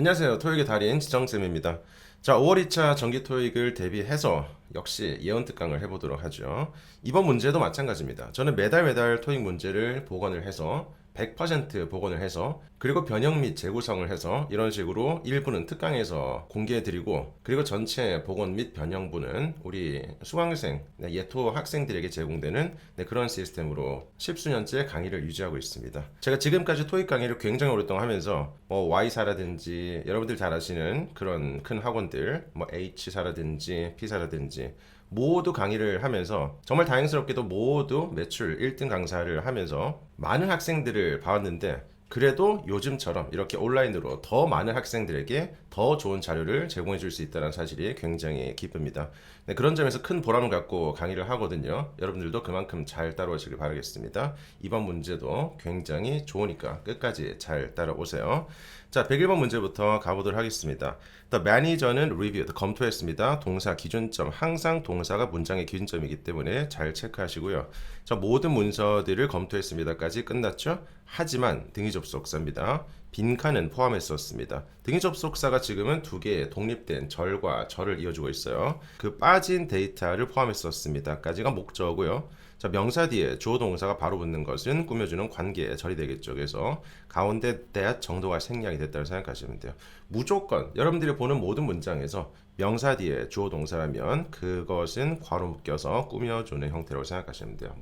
안녕하세요. 토익의 달인 지정쌤입니다. 자, 5월 2차 정기 토익을 대비해서 역시 예언 특강을 해보도록 하죠. 이번 문제도 마찬가지입니다. 저는 매달 토익 문제를 복원을 해서 100% 복원을 해서 그리고 변형 및 재구성을 해서 이런 식으로 일부는 특강에서 공개해드리고 그리고 전체 복원 및 변형부는 우리 수강생, 예토 학생들에게 제공되는 그런 시스템으로 십수년째 강의를 유지하고 있습니다. 제가 지금까지 토익 강의를 굉장히 오랫동안 하면서 뭐 Y사라든지 여러분들 잘 아시는 그런 큰 학원들 뭐 H사라든지 P사라든지 모두 강의를 하면서 정말 다행스럽게도 모두 매출 1등 강사를 하면서 많은 학생들을 봐왔는데 그래도 요즘처럼 이렇게 온라인으로 더 많은 학생들에게 더 좋은 자료를 제공해 줄 수 있다는 사실이 굉장히 기쁩니다. 네, 그런 점에서 큰 보람을 갖고 강의를 하거든요. 여러분들도 그만큼 잘 따라오시길 바라겠습니다. 이번 문제도 굉장히 좋으니까 끝까지 잘 따라오세요. 자, 101번 문제부터 가보도록 하겠습니다. The manager는 reviewed, 검토했습니다. 동사 기준점, 항상 동사가 문장의 기준점이기 때문에 잘 체크하시고요. 자, 모든 문서들을 검토했습니다까지 끝났죠? 하지만 등위 접속사입니다. 빈칸은 포함했었습니다. 등위 접속사가 지금은 두 개의 독립된 절과 절을 이어주고 있어요. 그 빠진 데이터를 포함했었습니다까지가 목적어고요. 자, 명사 뒤에 주어 동사가 바로 붙는 것은 꾸며주는 관계의 절이 되겠죠. 그래서 가운데 that 정도가 생략이 됐다고 생각하시면 돼요. 무조건 여러분들이 보는 모든 문장에서 명사 뒤에 주어 동사라면 그것은 괄호 묶여서 꾸며주는 형태라고 생각하시면 돼요.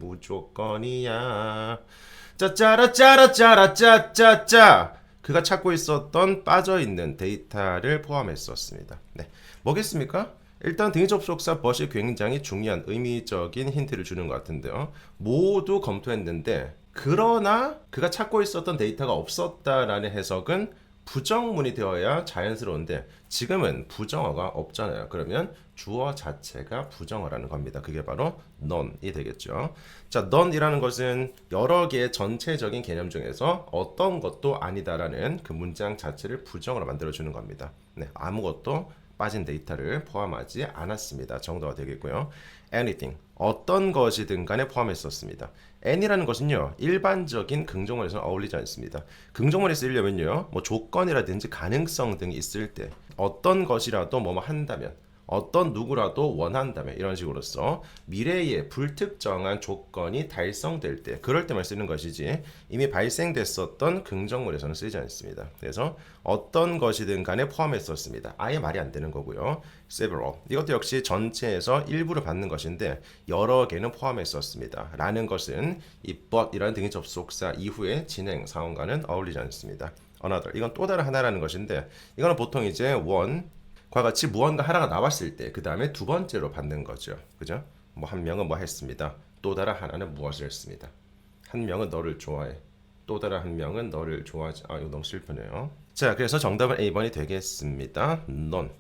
무조건이야. 짜짜라짜라짜라짜짜짜 그가 찾고 있었던 빠져있는 데이터를 포함했었습니다. 네, 뭐겠습니까? 일단 등위 접속사 but이 굉장히 중요한 의미적인 힌트를 주는 것 같은데요. 모두 검토했는데 그러나 그가 찾고 있었던 데이터가 없었다라는 해석은 부정문이 되어야 자연스러운데 지금은 부정어가 없잖아요. 그러면 주어 자체가 부정어라는 겁니다. 그게 바로 none이 되겠죠. 자, none이라는 것은 여러 개의 전체적인 개념 중에서 어떤 것도 아니다라는 그 문장 자체를 부정어로 만들어주는 겁니다. 네, 아무것도 빠진 데이터를 포함하지 않았습니다. 정도가 되겠고요. anything, 어떤 것이든 간에 포함했었습니다. any라는 것은요, 일반적인 긍정어에서는 어울리지 않습니다. 긍정어에 쓰려면요, 뭐 조건이라든지 가능성 등이 있을 때 어떤 것이라도 뭐뭐 한다면 어떤 누구라도 원한다면 이런 식으로서 미래에 불특정한 조건이 달성될 때 그럴 때만 쓰는 것이지 이미 발생됐었던 긍정문에서는 쓰지 않습니다. 그래서 어떤 것이든 간에 포함했었습니다. 아예 말이 안 되는 거고요. several 이것도 역시 전체에서 일부를 받는 것인데 여러 개는 포함했었습니다. 라는 것은 이 but이라는 등위 접속사 이후의 진행 상황과는 어울리지 않습니다. another 이건 또 다른 하나라는 것인데 이거는 보통 이제 one 과 같이 무언가 하나가 나왔을 때 그 다음에 두 번째로 받는 거죠. 그죠? 뭐 한 명은 뭐 했습니다. 또 다른 하나는 무엇을 했습니다. 한 명은 너를 좋아해. 또 다른 한 명은 너를 좋아하지. 아, 이거 너무 슬프네요. 자, 그래서 정답은 A번이 되겠습니다. none.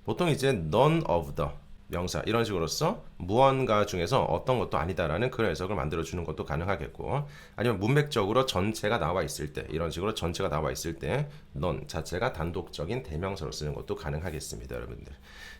보통 이제 none of the 명사 이런 식으로서 무언가 중에서 어떤 것도 아니다라는 그런 해석을 만들어주는 것도 가능하겠고 아니면 문맥적으로 전체가 나와 있을 때 이런 식으로 전체가 나와 있을 때 none 자체가 단독적인 대명사로 쓰는 것도 가능하겠습니다. 여러분들.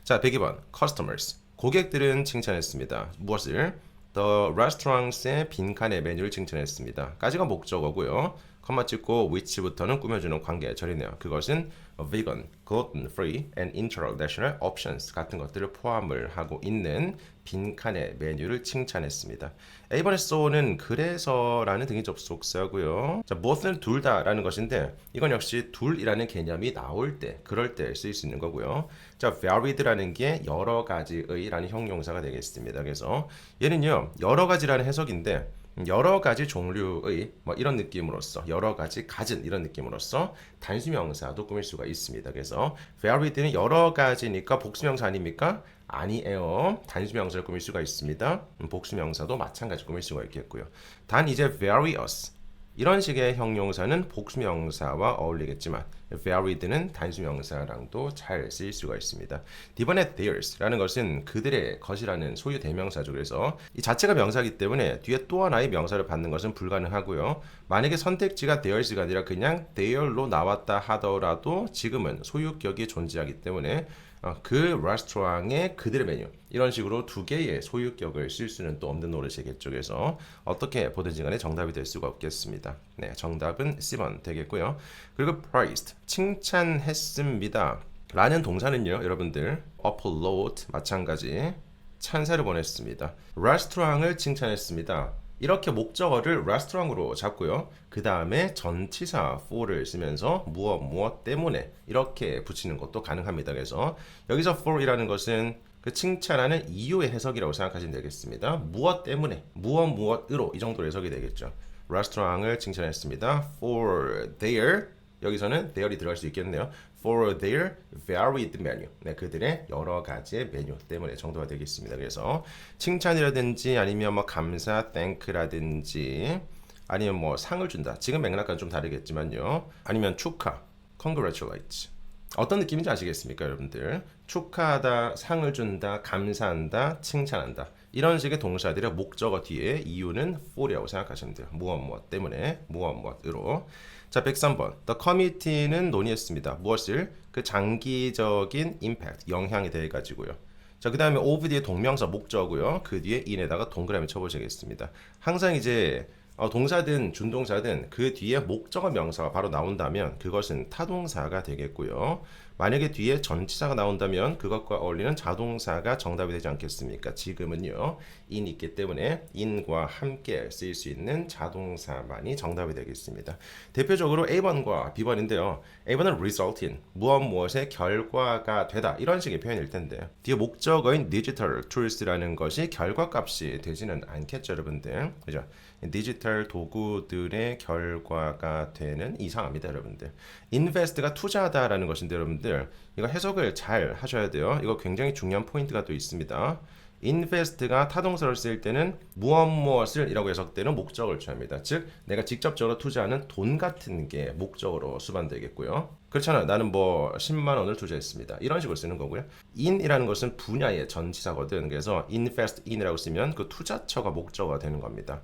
자, 102번 customers 고객들은 칭찬했습니다. 무엇을? The restaurants의 빈칸의 메뉴를 칭찬했습니다. 까지가 목적어고요. 컴마 찍고 which부터는 꾸며주는 관계 절이네요. 그것은 vegan, gluten free, and international options 같은 것들을 포함을 하고 있는 빈칸의 메뉴를 칭찬했습니다. A번에서는 그래서라는 등위 접속사고요. 자, both는 둘 다라는 것인데 이건 역시 둘이라는 개념이 나올 때 그럴 때 쓸 수 있는 거고요. 자, varied라는 게 여러 가지의라는 형용사가 되겠습니다. 그래서 얘는요 여러 가지라는 해석인데 여러 가지 종류의 뭐 이런 느낌으로써 여러 가지 가진 이런 느낌으로써 단수명사도 꾸밀 수가 있습니다. 그래서 varied는 여러 가지니까 복수명사 아닙니까? 아니에요. 단수명사를 꾸밀 수가 있습니다. 복수명사도 마찬가지 꾸밀 수가 있겠고요. 단 이제 various 이런 식의 형용사는 복수명사와 어울리겠지만 varied는 단수명사랑도 잘 쓰일 수가 있습니다. D번에 theirs라는 것은 그들의 것이라는 소유 대명사죠. 그래서 이 자체가 명사이기 때문에 뒤에 또 하나의 명사를 받는 것은 불가능하고요. 만약에 선택지가 theirs가 아니라 그냥 their로 나왔다 하더라도 지금은 소유격이 존재하기 때문에 그 레스토랑의 그들의 메뉴 이런 식으로 두 개의 소유격을 쓸 수는 또 없는 노릇이겠죠. 그래서 어떻게 보든지 간에 정답이 될 수가 없겠습니다. 네, 정답은 C번 되겠고요. 그리고 praised 칭찬했습니다 라는 동사는요 여러분들 upload 마찬가지 찬사를 보냈습니다. 레스토랑을 칭찬했습니다. 이렇게 목적어를 레스토랑으로 잡고요. 그 다음에 전치사 for를 쓰면서 무엇 때문에 이렇게 붙이는 것도 가능합니다. 그래서 여기서 for이라는 것은 그 칭찬하는 이유의 해석이라고 생각하시면 되겠습니다. 무엇 때문에, 무엇으로 이 정도로 해석이 되겠죠. 레스토랑을 칭찬했습니다. For their 여기서는 their이 들어갈 수 있겠네요. For their varied menu. 네, 그들의 여러 가지의 메뉴 때문에 정도가 되겠습니다. 그래서 칭찬이라든지 아니면 뭐 감사, thank라든지 아니면 뭐 상을 준다. 지금 맥락과는 좀 다르겠지만요. 아니면 축하, congratulate. 어떤 느낌인지 아시겠습니까, 여러분들? 축하하다, 상을 준다, 감사한다, 칭찬한다. 이런 식의 동사들의 목적어 뒤에 이유는 for이라고 생각하시면 돼요. 무엇 때문에, 무엇으로. 자, 103번. The committee는 논의했습니다. 무엇을? 그 장기적인 impact, 영향에 대해 가지고요. 자, 그 다음에 of 뒤에 동명사 목적어고요. 그 뒤에 in에다가 동그라미 쳐보시겠습니다. 항상 이제 동사든 준동사든 그 뒤에 목적어 명사가 바로 나온다면 그것은 타동사가 되겠고요. 만약에 뒤에 전치사가 나온다면 그것과 어울리는 자동사가 정답이 되지 않겠습니까? 지금은요. in 있기 때문에 in과 함께 쓰일 수 있는 자동사만이 정답이 되겠습니다. 대표적으로 A번과 B번인데요. A번은 result in, 무엇의 결과가 되다 이런 식의 표현일 텐데요. 뒤에 목적어인 digital tools라는 것이 결과값이 되지는 않겠죠, 여러분들. 그죠? 디지털 도구들의 결과가 되는 이상합니다, 여러분들. invest가 투자하다라는 것인데 여러분들 이거 해석을 잘 하셔야 돼요. 이거 굉장히 중요한 포인트가 또 있습니다. invest가 타동사를 쓸 때는 무엇을 이라고 해석되는 목적을 취합니다. 즉 내가 직접적으로 투자하는 돈 같은 게 목적으로 수반되겠고요. 그렇잖아요. 나는 뭐 10만 원을 투자했습니다. 이런 식으로 쓰는 거고요. in이라는 것은 분야의 전치사거든. 그래서 invest in이라고 쓰면 그 투자처가 목적어가 되는 겁니다.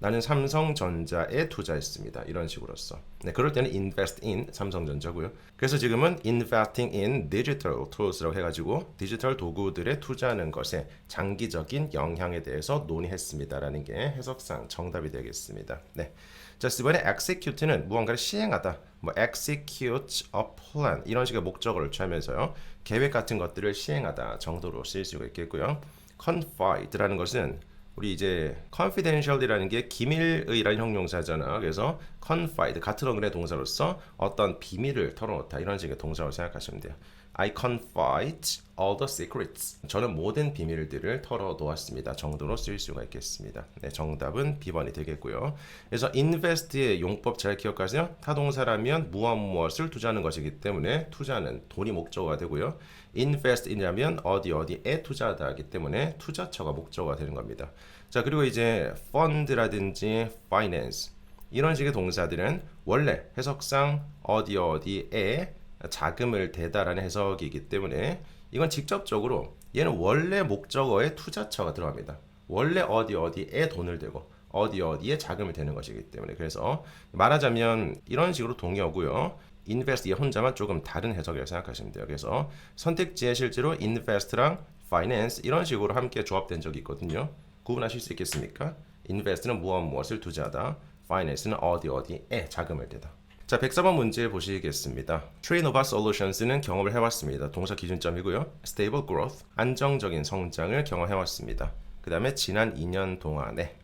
나는 삼성전자에 투자했습니다. 이런 식으로써. 네, 그럴 때는 invest in 삼성전자고요. 그래서 지금은 investing in digital tools라고 해가지고 디지털 도구들에 투자하는 것에 장기적인 영향에 대해서 논의했습니다라는 게 해석상 정답이 되겠습니다. 네. 자, 이번에 execute는 무언가를 시행하다. 뭐 execute a plan 이런 식의 목적어를 취하면서요. 계획 같은 것들을 시행하다 정도로 쓰일 수가 있겠고요. confide라는 것은 우리 이제 confidential이라는 게 기밀의라는 형용사잖아. 그래서 confide 같은 어근의 동사로서 어떤 비밀을 털어놓다 이런 식의 동사로 생각하시면 돼요. I confide all the secrets. 저는 모든 비밀들을 털어놓았습니다. 정도로 쓰일 수가 있겠습니다. 네, 정답은 B번이 되겠고요. 그래서 invest의 용법 잘 기억하세요. 타동사라면 무엇을 투자하는 것이기 때문에 투자는 돈이 목적어가 되고요. invest이냐면 어디에 투자하다 하기 때문에 투자처가 목적어가 되는 겁니다. 자, 그리고 이제 fund라든지 finance 이런 식의 동사들은 원래 해석상 어디에 자금을 대다라는 해석이기 때문에 이건 직접적으로 얘는 원래 목적어에 투자처가 들어갑니다. 원래 어디에 돈을 대고 어디에 자금을 대는 것이기 때문에 그래서 말하자면 이런 식으로 동의어고요. invest 이 혼자만 조금 다른 해석이라고 생각하시면 돼요. 그래서 선택지에 실제로 invest랑 finance 이런 식으로 함께 조합된 적이 있거든요. 구분하실 수 있겠습니까? invest는 무엇을 투자하다, finance는 어디에 자금을 대다. 자, 104번 문제 보시겠습니다. 트레이노바 솔루션스는 경험을 해왔습니다. 동사 기준점이고요. stable growth, 안정적인 성장을 경험해왔습니다. 그 다음에 지난 2년 동안에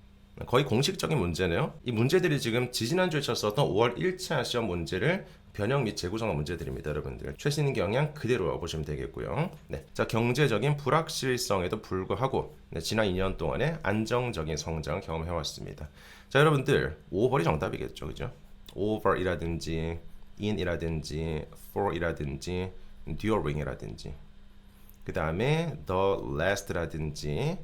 거의 공식적인 문제네요. 이 문제들이 지금 지지난주에 쳤었던 5월 1차 시험 문제를 변형 및 재구성한 문제들입니다. 여러분들 최신 경향 그대로 보시면 되겠고요. 네, 자, 경제적인 불확실성에도 불구하고 지난 2년 동안에 안정적인 성장을 경험해왔습니다. 자, 여러분들 5번이 정답이겠죠, 그죠? over이라든지 in이라든지 for이라든지 during이라든지 그 다음에 the last라든지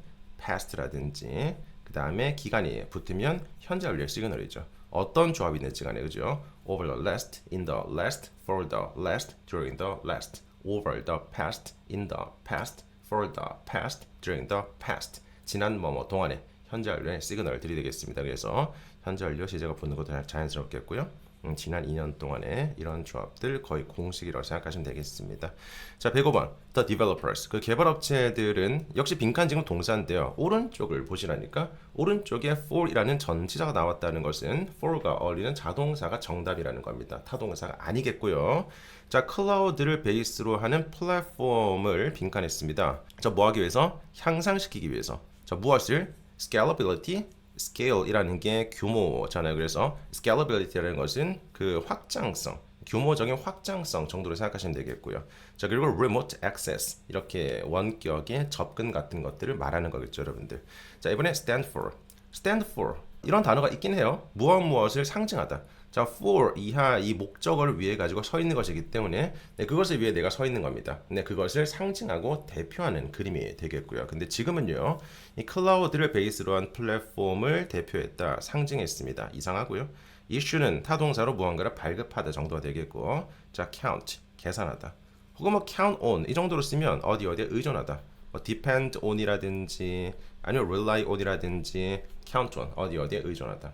past라든지 그 다음에 기간이 붙으면 현재 완료 시그널이죠. 어떤 조합이 될지 간에 그죠? over the last, in the last, for the last, during the last, over the past, in the past, for the past, during the past. 지난 뭐뭐 동안에 현재 완료의 시그널을 들이대겠습니다. 그래서 현재 완료 시제가 붙는 것도 자연스럽겠고요. 지난 2년 동안에 이런 조합들 거의 공식이라고 생각하시면 되겠습니다. 자, 105번. The developers. 그 개발업체들은 역시 빈칸 지금 동사인데요. 오른쪽을 보시라니까 오른쪽에 for이라는 전치사가 나왔다는 것은 for가 어울리는 자동사가 정답이라는 겁니다. 타동사가 아니겠고요. 자, 클라우드를 베이스로 하는 플랫폼을 빈칸했습니다. 자, 뭐 하기 위해서? 향상시키기 위해서. 자, 무엇을? scalability, scale이라는 게 규모잖아요. 그래서 scalability라는 것은 그 확장성, 규모적인 확장성 정도로 생각하시면 되겠고요. 자, 그리고 remote access 이렇게 원격의 접근 같은 것들을 말하는 거겠죠, 여러분들. 자, 이번에 stand for. stand for 이런 단어가 있긴 해요. 무엇을 상징하다. 자, for 이하 이 목적어를 위해 가지고 서 있는 것이기 때문에 그것을 위해 내가 서 있는 겁니다. 그것을 상징하고 대표하는 그림이 되겠고요. 근데 지금은요, 이 클라우드를 베이스로 한 플랫폼을 대표했다, 상징했습니다. 이상하고요. issue는 타동사로 무언가를 발급하다 정도가 되겠고, 자, count 계산하다. 혹은 뭐 count on 이 정도로 쓰면 어디에 의존하다. 뭐 depend on이라든지 아니면 rely on이라든지 count on 어디에 의존하다.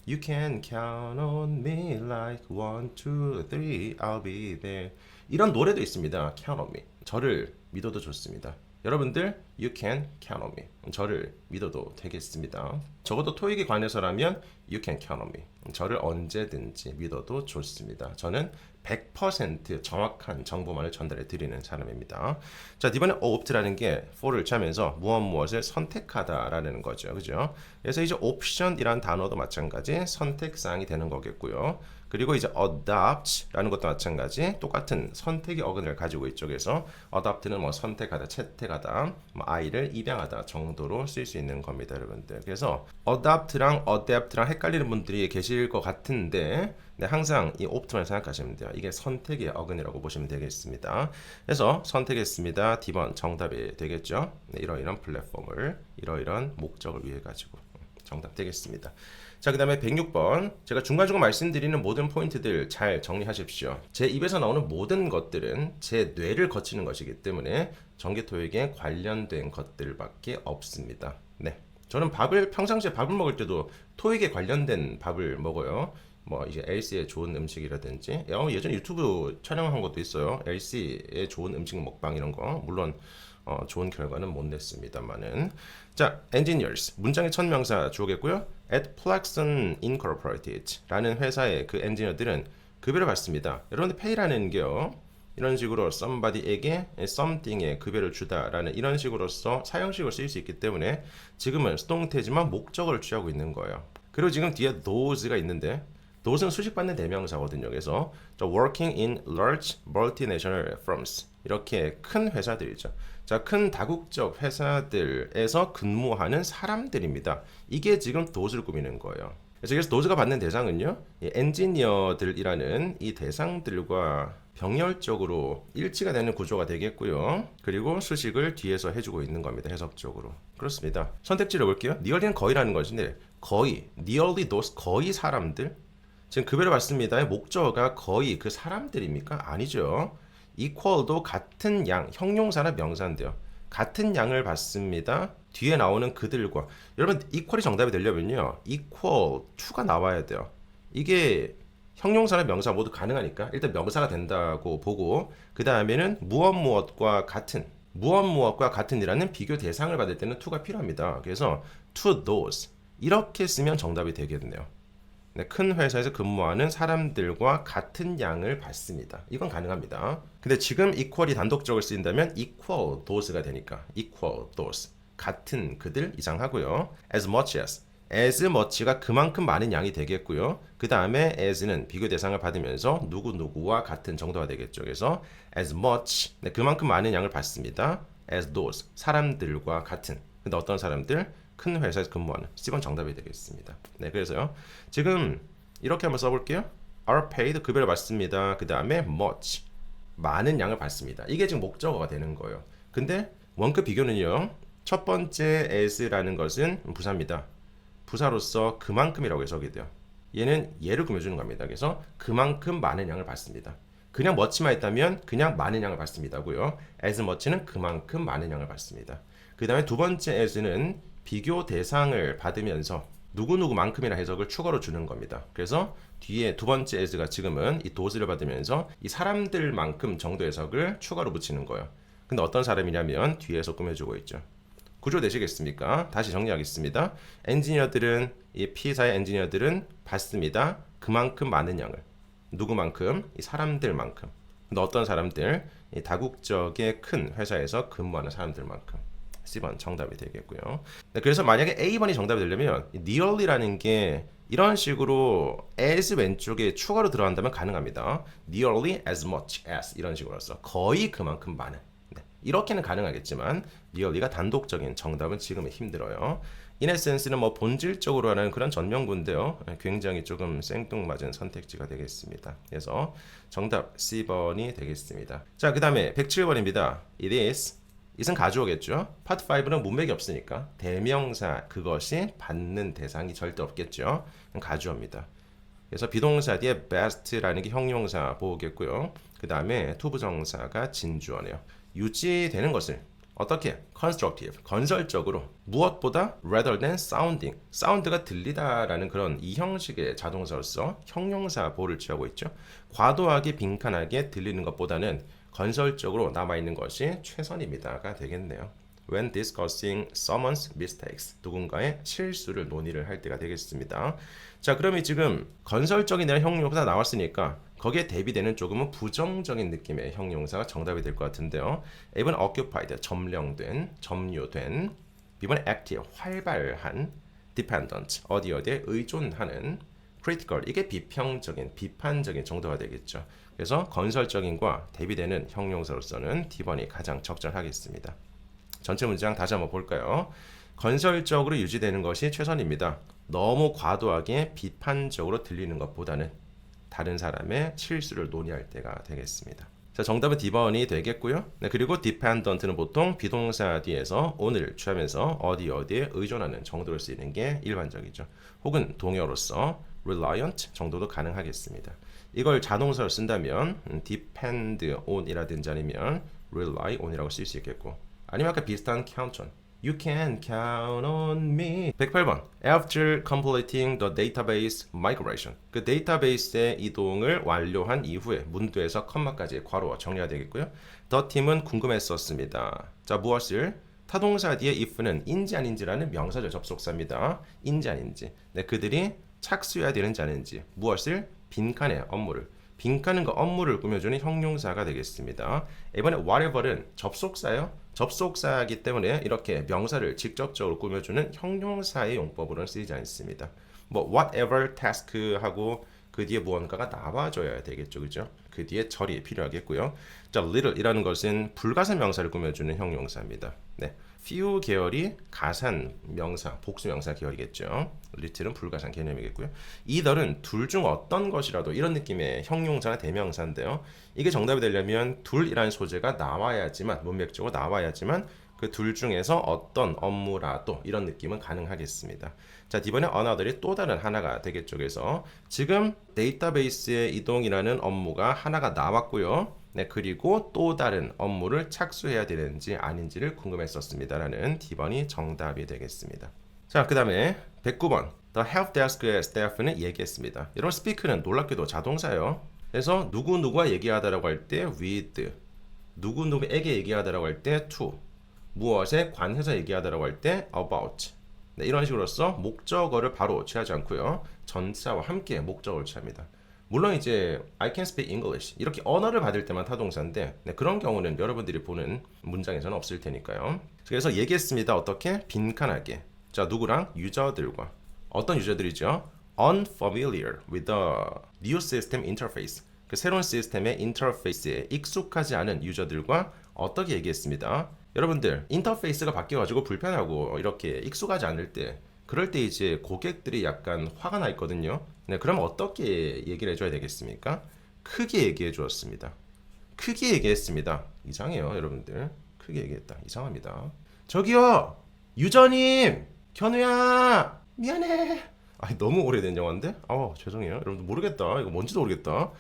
You can count on me like 1, 2, 3, I'll be there. 이런 노래도 있습니다. Count on me. 저를 믿어도 좋습니다. 여러분들, you can count on me. 저를 믿어도 되겠습니다. 적어도 토익에 관해서라면 you can count on me. 저를 언제든지 믿어도 좋습니다. 저는 100% 정확한 정보만을 전달해 드리는 사람입니다. 자, 이번에 opt라는 게 for를 취하면서 무엇을 선택하다라는 거죠. 그죠? 그래서 이제 option이란 단어도 마찬가지 선택사항이 되는 거겠고요. 그리고 이제 adopt라는 것도 마찬가지 똑같은 선택의 어근을 가지고 있죠. 그래서 adopt는 뭐 선택하다, 채택하다, 뭐 아이를 입양하다 정도로 쓸 수 있는 겁니다, 여러분들. 그래서 adopt랑 adapt랑 헷갈리는 분들이 계실 것 같은데 항상 이 opt만 생각하시면 돼요. 이게 선택의 어근이라고 보시면 되겠습니다. 그래서 선택했습니다. D번 정답이 되겠죠. 이러이러한 플랫폼을 이러이러한 목적을 위해 가지고 정답 되겠습니다. 자, 그 다음에 106번. 제가 중간중간 말씀드리는 모든 포인트들 잘 정리하십시오. 제 입에서 나오는 모든 것들은 제 뇌를 거치는 것이기 때문에 전개토익에 관련된 것들밖에 없습니다. 네, 저는 평상시에 밥을 먹을 때도 토익에 관련된 밥을 먹어요. 뭐 이제 LC의 좋은 음식이라든지 예전에 유튜브 촬영한 것도 있어요. LC의 좋은 음식 먹방 이런 거. 물론 좋은 결과는 못 냈습니다만은. 자, engineers 문장의 첫 명사 주어겠고요. At Plexon Incorporated 라는 회사의 그 엔지니어들은 급여를 받습니다. 여러분들 pay라는 게요, 이런 식으로 somebody에게 something에 급여를 주다라는 이런 식으로서 사형식을 쓸 수 있기 때문에 지금은 수동태지만 목적어를 취하고 있는 거예요. 그리고 지금 뒤에 those가 있는데 those는 수식받는 대명사거든요. 그래서 working in large multinational firms 이렇게 큰 회사들이죠. 자, 큰 다국적 회사들에서 근무하는 사람들입니다. 이게 지금 those를 꾸미는 거예요. 그래서 those가 받는 대상은요, 이 엔지니어들이라는 이 대상들과 병렬적으로 일치가 되는 구조가 되겠고요. 그리고 수식을 뒤에서 해주고 있는 겁니다. 해석적으로. 그렇습니다. 선택지를 볼게요. nearly는 거의라는 것인데 거의, nearly those 거의 사람들. 지금 급여를 받습니다의 목적어가 거의 그 사람들입니까? 아니죠. equal도 같은 양, 형용사나 명사인데요. 같은 양을 받습니다. 뒤에 나오는 그들과. 여러분, equal이 정답이 되려면요, equal to가 나와야 돼요. 이게 형용사나 명사 모두 가능하니까 일단 명사가 된다고 보고, 그 다음에는 무엇과 같은이라는 비교 대상을 받을 때는 to가 필요합니다. 그래서 to those 이렇게 쓰면 정답이 되겠네요. 네, 큰 회사에서 근무하는 사람들과 같은 양을 받습니다. 이건 가능합니다. 근데 지금 equal이 단독적으로 쓰인다면 equal those가 되니까 equal those 같은 그들 이상하고요. as much가 그만큼 많은 양이 되겠고요. 그 다음에 as는 비교 대상을 받으면서 누구와 같은 정도가 되겠죠. 그래서 as much 네, 그만큼 많은 양을 받습니다. as those 사람들과 같은. 근데 어떤 사람들? 큰 회사에서 근무하는. C번 정답이 되겠습니다. 네, 그래서요, 지금 이렇게 한번 써볼게요. are paid 급여를 받습니다. 그 다음에 much 많은 양을 받습니다. 이게 지금 목적어가 되는 거예요. 근데 원급 비교는요, 첫 번째 as라는 것은 부사입니다. 부사로서 그만큼이라고 해석이 돼요. 얘는 얘를 꾸며주는 겁니다. 그래서 그만큼 많은 양을 받습니다. 그냥 much만 했다면 그냥 많은 양을 받습니다고요. as much는 그만큼 많은 양을 받습니다. 그 다음에 두 번째 as는 비교 대상을 받으면서 누구누구만큼이나 해석을 추가로 주는 겁니다. 그래서 뒤에 두 번째 as가 지금은 이 does를 받으면서 이 사람들만큼 정도 해석을 추가로 붙이는 거예요. 근데 어떤 사람이냐면 뒤에서 꾸며주고 있죠. 구조 되시겠습니까? 다시 정리하겠습니다. 엔지니어들은 이 P사의 엔지니어들은 받습니다. 그만큼 많은 양을. 누구만큼? 이 사람들만큼. 근데 어떤 사람들? 이 다국적의 큰 회사에서 근무하는 사람들만큼. C번 정답이 되겠고요. 네, 그래서 만약에 A번이 정답이 되려면 nearly라는 게 이런 식으로 as 왼쪽에 추가로 들어간다면 가능합니다. nearly as much as 이런 식으로서 거의 그만큼 많은. 네, 이렇게는 가능하겠지만 nearly가 단독적인 정답은 지금은 힘들어요. in essence는 뭐 본질적으로 하는 그런 전명구인데요. 굉장히 조금 생뚱맞은 선택지가 되겠습니다. 그래서 정답 C번이 되겠습니다. 자, 그 다음에 107번입니다. It is it은 가주어겠죠. 파트 5는 문맥이 없으니까 대명사 그것이 받는 대상이 절대 없겠죠. 가주어입니다. 그래서 비동사 뒤에 best라는 게 형용사 보겠고요. 그 다음에 투부정사가 진주어네요. 유지되는 것을 어떻게? constructive, 건설적으로 무엇보다 rather than sounding, 사운드가 들리다라는 그런 이 형식의 자동사로서 형용사 보호를 취하고 있죠. 과도하게 빈칸하게 들리는 것보다는 건설적으로 남아있는 것이 최선입니다가 되겠네요. When discussing someone's mistakes, 누군가의 실수를 논의를 할 때가 되겠습니다. 자, 그러면 지금 건설적인이라는 형용사가 나왔으니까 거기에 대비되는 조금은 부정적인 느낌의 형용사가 정답이 될 것 같은데요. A번 occupied, 점령된, 점유된. B번 active, 활발한. dependent, 어디에 의존하는. critical, 이게 비평적인, 비판적인 정도가 되겠죠. 그래서 건설적인과 대비되는 형용사로서는 D번이 가장 적절하겠습니다. 전체 문장 다시 한번 볼까요? 건설적으로 유지되는 것이 최선입니다. 너무 과도하게 비판적으로 들리는 것보다는 다른 사람의 실수를 논의할 때가 되겠습니다. 자, 정답은 D번이 되겠고요. 네, 그리고 dependent는 보통 비동사 뒤에서 on을 취하면서 어디에 의존하는 정도로 쓰이는 게 일반적이죠. 혹은 동의어로서 reliant 정도도 가능하겠습니다. 이걸 자동사로 쓴다면 depend on이라든지 아니면 rely on이라고 쓸 수 있겠고, 아니면 아까 비슷한 count on, you can count on me. 108번 after completing the database migration, 그 데이터베이스의 이동을 완료한 이후에 문도에서 컴마까지 괄호 정리가 되겠고요. the team은 궁금했었습니다. 자, 무엇을? 타동사 뒤에 if는 인지 아닌지라는 명사절 접속사입니다. 인지 아닌지. 네, 그들이 착수해야 되는지 아닌지. 무엇을? 빈칸의 업무를. 빈칸과 업무를 꾸며주는 형용사가 되겠습니다. 이번에 whatever는 접속사예요. 접속사이기 때문에 이렇게 명사를 직접적으로 꾸며주는 형용사의 용법으로는 쓰이지 않습니다. 뭐 whatever task하고 그 뒤에 무언가가 나와줘야 되겠죠, 그죠? 그 뒤에 절이 필요하겠고요. 자, little이라는 것은 불가산 명사를 꾸며주는 형용사입니다. 네, few 계열이 가산 명사, 복수 명사 계열이겠죠. little은 불가산 개념이겠고요. either은 둘 중 어떤 것이라도 이런 느낌의 형용사나 대명사인데요. 이게 정답이 되려면 둘이라는 소재가 나와야지만, 문맥적으로 나와야지만 그 둘 중에서 어떤 업무라도 이런 느낌은 가능하겠습니다. 자, 이번에 another이 또 다른 하나가 되겠죠. 그래서 지금 데이터베이스의 이동이라는 업무가 하나가 나왔고요. 네, 그리고 또 다른 업무를 착수해야 되는지 아닌지를 궁금했었습니다라는 D번이 정답이 되겠습니다. 자, 그 다음에 109번 The helpdesk의 staff는 얘기했습니다. 여러분, speak는 놀랍게도 자동사예요. 그래서 누구누구와 얘기하다라고 할 때 with, 누구누구에게 얘기하다라고 할 때 to, 무엇에 관해서 얘기하다라고 할 때 about. 네, 이런 식으로서 목적어를 바로 취하지 않고요. 전사와 함께 목적어를 취합니다. 물론 이제 I can speak English 이렇게 언어를 받을 때만 타동사인데, 네, 그런 경우는 여러분들이 보는 문장에서는 없을 테니까요. 그래서 얘기했습니다. 어떻게? 빈칸하게. 자, 누구랑? 유저들과. 어떤 유저들이죠? Unfamiliar with the new system interface. 그 새로운 시스템의 인터페이스에 익숙하지 않은 유저들과 어떻게 얘기했습니다. 여러분들, 인터페이스가 바뀌어가지고 불편하고 이렇게 익숙하지 않을 때, 그럴 때 이제 고객들이 약간 화가 나 있거든요. 네, 그럼 어떻게 얘기를 해줘야 되겠습니까? 크게 얘기해 주었습니다. 크게 얘기했습니다. 이상해요, 여러분들. 크게 얘기했다. 이상합니다. 저기요, 유저님, 견우야, 미안해. 아, 너무 오래된 영화인데? 죄송해요. 여러분들 모르겠다. 이거 뭔지도 모르겠다.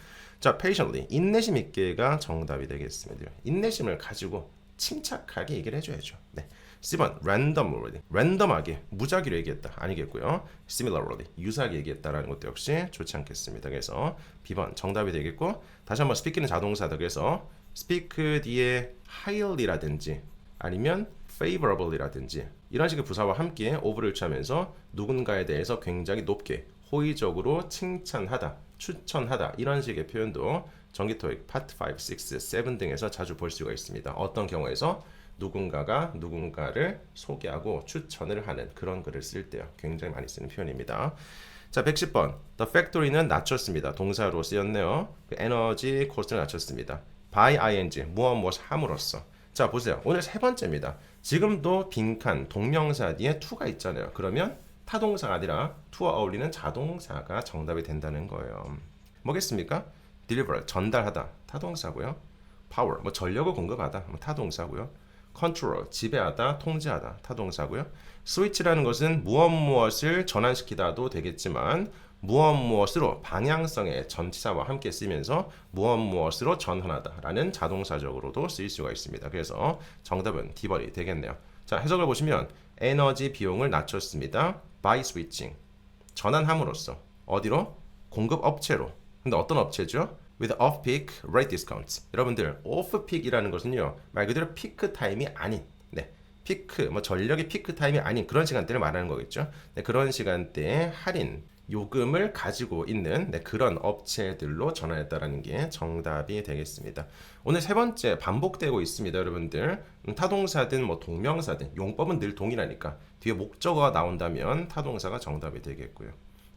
자, patiently, 인내심 있게가 정답이 되겠습니다. 인내심을 가지고 침착하게 얘기를 해줘야죠. 네. C번 randomly, 랜덤하게, 무작위로 얘기했다. 아니겠고요. Similarly, 유사하게 얘기했다라는 것도 역시 좋지 않겠습니다. 그래서 B번 정답이 되겠고, 다시 한번 speak는 자동사다. 그래서 speak 뒤에 highly라든지 아니면 favorably라든지 이런 식의 부사와 함께 over를 취하면서 누군가에 대해서 굉장히 높게 호의적으로 칭찬하다, 추천하다 이런 식의 표현도 정기 토익 파트 5, 6, 7 등에서 자주 볼 수가 있습니다. 어떤 경우에서 누군가가 누군가를 소개하고 추천을 하는 그런 글을 쓸 때요. 굉장히 많이 쓰는 표현입니다. 자, 110번. The factory는 낮췄습니다. 동사로 쓰였네요. 그 에너지 코스트를 낮췄습니다. by ing, 무엇 함으로써. 자, 보세요. 오늘 세 번째입니다. 지금도 빈칸 동명사 뒤에 to가 있잖아요. 그러면 타동사가 아니라 to와 어울리는 자동사가 정답이 된다는 거예요. 뭐겠습니까? deliver, 전달하다, 타동사고요. power, 뭐 전력을 공급하다, 뭐 타동사고요. control, 지배하다, 통제하다, 타동사고요. switch라는 것은 무엇을 전환시키다도 되겠지만 무엇으로 방향성의 전치사와 함께 쓰면서 무엇으로 전환하다라는 자동사적으로도 쓰일 수가 있습니다. 그래서 정답은 D번이 되겠네요. 자, 해석을 보시면 에너지 비용을 낮췄습니다. by switching, 전환함으로써 어디로? 공급 업체로. 근데 어떤 업체죠? with off-peak rate discounts. 여러분들 off-peak이라는 것은요 말 그대로 피크 타임이 아닌, 네, 피크 뭐 전력의 피크 타임이 아닌 그런 시간대를 말하는 거겠죠. 네, 그런 시간대에 할인 요금을 가지고 있는 그런 업체들로 전환했다라는 게 정답이 되겠습니다. 오늘 세 번째 반복되고 있습니다, 여러분들. 타동사든 뭐 동명사든 용법은 늘 동일하니까 뒤에 목적어가 나온다면 타동사가 정답이 되겠고요.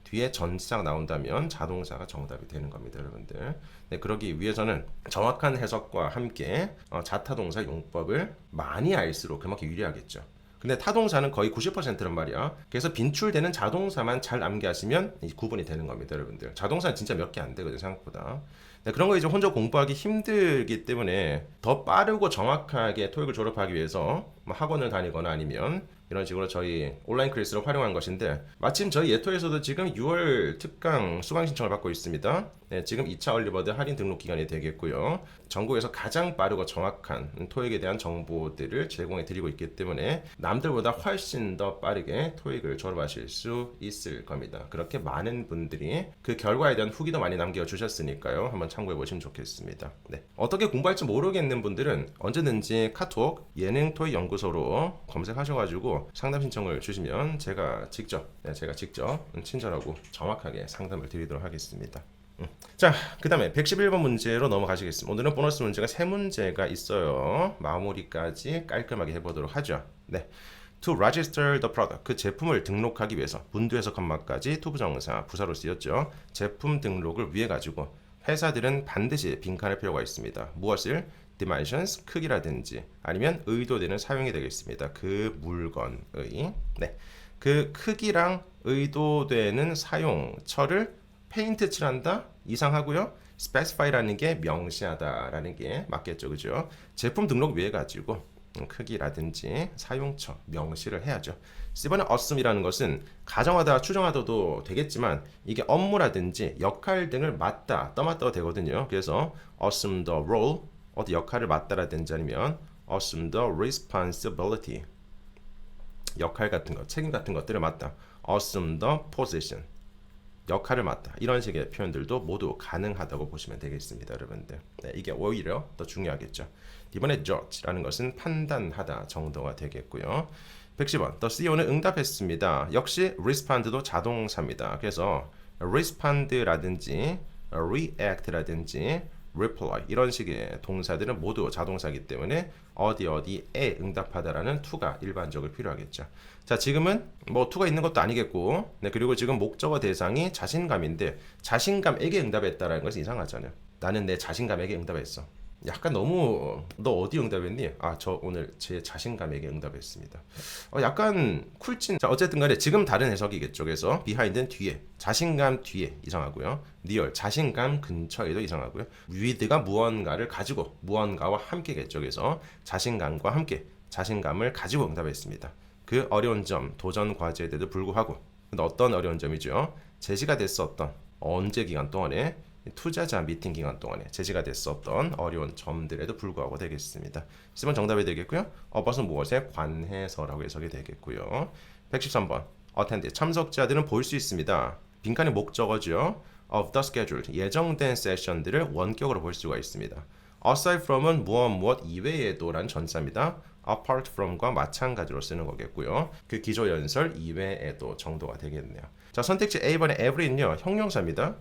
뒤에 전치사가 나온다면 자동사가 정답이 되는 겁니다, 여러분들. 네, 그러기 위해서는 정확한 해석과 함께 자타동사 용법을 많이 알수록 그만큼 유리하겠죠. 근데 타동사는 거의 90%란 말이야. 그래서 빈출되는 자동사만 잘 암기하시면 구분이 되는 겁니다, 여러분들. 자동사는 진짜 몇 개 안 되거든, 생각보다. 네, 그런 거 이제 혼자 공부하기 힘들기 때문에 더 빠르고 정확하게 토익을 졸업하기 위해서 뭐 학원을 다니거나 아니면 이런 식으로 저희 온라인 클래스를 활용한 것인데, 마침 저희 예토에서도 지금 6월 특강 수강 신청을 받고 있습니다. 네, 지금 2차 얼리버드 할인 등록 기간이 되겠고요. 전국에서 가장 빠르고 정확한 토익에 대한 정보들을 제공해 드리고 있기 때문에 남들보다 훨씬 더 빠르게 토익을 졸업하실 수 있을 겁니다. 그렇게 많은 분들이 그 결과에 대한 후기도 많이 남겨주셨으니까요. 한번 참고해 보시면 좋겠습니다. 네. 어떻게 공부할지 모르겠는 분들은 언제든지 카톡 예능 토익 연구소로 검색하셔가지고 상담 신청을 주시면 제가 직접 친절하고 정확하게 상담을 드리도록 하겠습니다. 자, 그 다음에 111번 문제로 넘어가시겠습니다. 오늘은 보너스 문제가 3문제가 있어요. 마무리까지 깔끔하게 해보도록 하죠. 네. To register the product, 그 제품을 등록하기 위해서 문두에서 컴마까지 투부정사 부사로 쓰였죠. 제품 등록을 위해 가지고 회사들은 반드시 빈칸을 필요가 있습니다. 무엇을? dimensions, 크기라든지 아니면 의도되는 사용이 되겠습니다. 그 물건의, 네, 그 크기랑 의도되는 사용처를 페인트 칠한다 이상하고요. specify라는 게 명시하다라는 게 맞겠죠, 그죠? 제품 등록 위해 가지고 크기라든지 사용처 명시를 해야죠. C번의 assume이라는 것은 가정하다, 추정하다도 되겠지만 이게 업무라든지 역할 등을 맡다, 떠맡다도 되거든요. 그래서 assume the role, 어디 역할을 맡다라든지 아니면 assume the responsibility, 역할 같은 것, 책임 같은 것들을 맡다. assume the position, 역할을 맡다. 이런 식의 표현들도 모두 가능하다고 보시면 되겠습니다, 여러분들. 네, 이게 오히려 더 중요하겠죠. 이번에 judge라는 것은 판단하다 정도가 되겠고요. 110번, The CEO는 응답했습니다. 역시 respond도 자동사입니다. 그래서 respond라든지 react라든지 reply 이런 식의 동사들은 모두 자동사이기 때문에 어디에 응답하다라는 to가 일반적으로 필요하겠죠. 자, 지금은 뭐 to가 있는 것도 아니겠고, 네, 그리고 지금 목적어 대상이 자신감인데 자신감에게 응답했다라는 것은 이상하잖아요. 나는 내 자신감에게 응답했어. 약간 너무 너 어디 응답했니? 아, 저 오늘 제 자신감에게 응답했습니다. 약간 쿨진. 자, 어쨌든 간에 지금 다른 해석이겠죠. 그래서 behind는 뒤에, 자신감 뒤에 이상하고요. near, 자신감 근처에도 이상하고요. with가 무언가를 가지고 무언가와 함께겠죠. 그래서 자신감과 함께 자신감을 가지고 응답했습니다. 그 어려운 점, 도전 과제에도 불구하고. 근데 어떤 어려운 점이죠? 제시가 됐었던 언제 기간 동안에 투자자 미팅 기간 동안에 제시가 됐었던 어려운 점들에도 불구하고 되겠습니다. 10번 정답이 되겠고요. 것은 무엇에 관해서라고 해석이 되겠고요. 113번 attend 참석자들은 볼 수 있습니다. 빈칸의 목적어죠. of the schedule 예정된 세션들을 원격으로 볼 수가 있습니다. aside from은 무엇 이외에도란 전사입니다. apart from과 마찬가지로 쓰는 거겠고요. 그 기조연설 이외에도 정도가 되겠네요. 자, 선택지 A번의 every는요. 형용사입니다.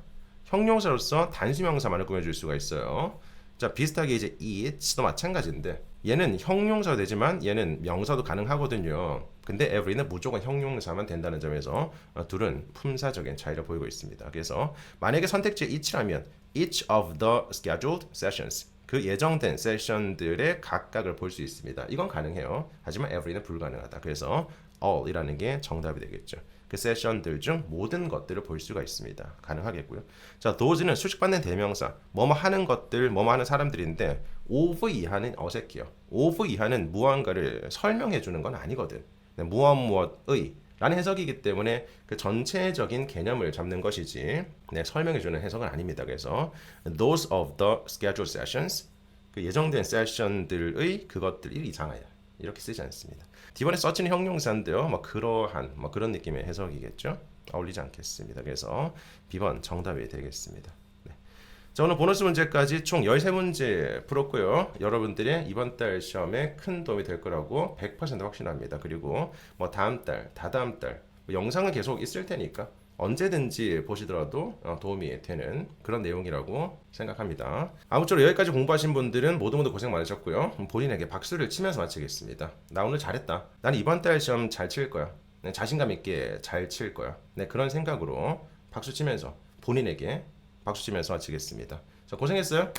형용사로서 단수명사만을 꾸며줄 수가 있어요. 자, 비슷하게 이제 it도 마찬가지인데 얘는 형용사도 되지만 얘는 명사도 가능하거든요. 근데 every는 무조건 형용사만 된다는 점에서 둘은 품사적인 차이를 보이고 있습니다. 그래서 만약에 선택지 it라면 each of the scheduled sessions 그 예정된 세션들의 각각을 볼 수 있습니다. 이건 가능해요. 하지만 every는 불가능하다. 그래서 all이라는 게 정답이 되겠죠. 그 세션들 중 모든 것들을 볼 수가 있습니다. 가능하겠고요. 자, those는 수식받는 대명사, 뭐뭐 하는 것들, 뭐뭐 하는 사람들인데 of 이하는 어색해요. of 이하는 무언가를 설명해 주는 건 아니거든. 무엇의 라는 해석이기 때문에 그 전체적인 개념을 잡는 것이지 설명해 주는 해석은 아닙니다. 그래서 those of the scheduled sessions 그 예정된 세션들의 그것들이 이상하여 이렇게 쓰지 않습니다. D번에 서치는 형용사인데요. 그러한 그런 느낌의 해석이겠죠. 어울리지 않겠습니다. 그래서 B번 정답이 되겠습니다. 네. 자, 오늘 보너스 문제까지 총 13문제 풀었고요. 여러분들의 이번 달 시험에 큰 도움이 될 거라고 100% 확신합니다. 그리고 다음 달, 다다음 달 영상은 계속 있을 테니까 언제든지 보시더라도 도움이 되는 그런 내용이라고 생각합니다. 아무쪼록 여기까지 공부하신 분들은 모두 고생 많으셨고요. 본인에게 박수를 치면서 마치겠습니다. 나 오늘 잘했다. 나는 이번 달 시험 잘 칠 거야. 자신감 있게 잘 칠 거야. 그런 생각으로 박수 치면서 본인에게 박수 치면서 마치겠습니다. 자, 고생했어요.